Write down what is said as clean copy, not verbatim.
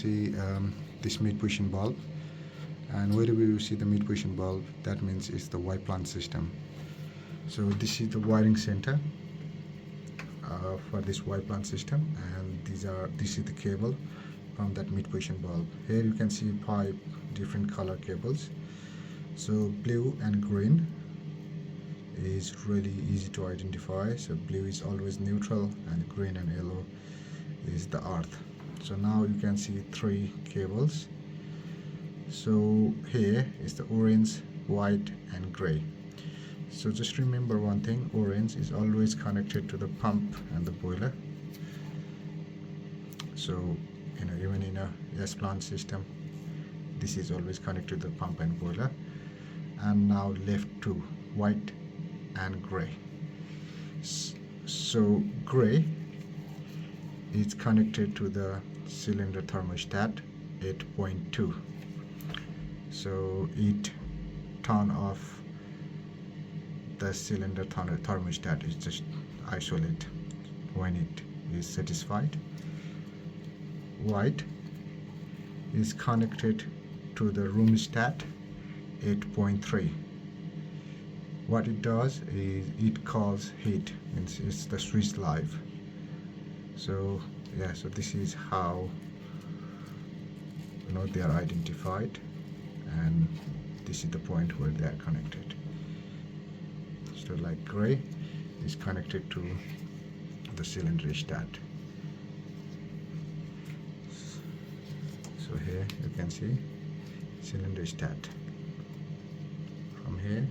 see this mid position bulb, and wherever you see the mid position bulb, that means it's the Y plant system. So this is the wiring center for this Y plant system, and this is the cable from that mid position bulb. Here you can see 5 different color cables. So blue and green is really easy to identify. So blue is always neutral, and green and yellow is the earth. So now you can see 3 cables. So here is the orange, white and gray. So just remember one thing: orange is always connected to the pump and the boiler. So even in a S plant system, this is always connected to the pump and boiler. And now left to white and gray. So gray is connected to the cylinder thermostat 8.2. So it turn off the cylinder thermostat. Is just isolate when it is satisfied. White is connected to the room stat 8.3. What it does is it calls heat, means it's the switch live. So yeah, so this is how they are identified, and this is the point where they are connected. So like gray is connected to the cylinder stat. So here you can see cylinder stat. From here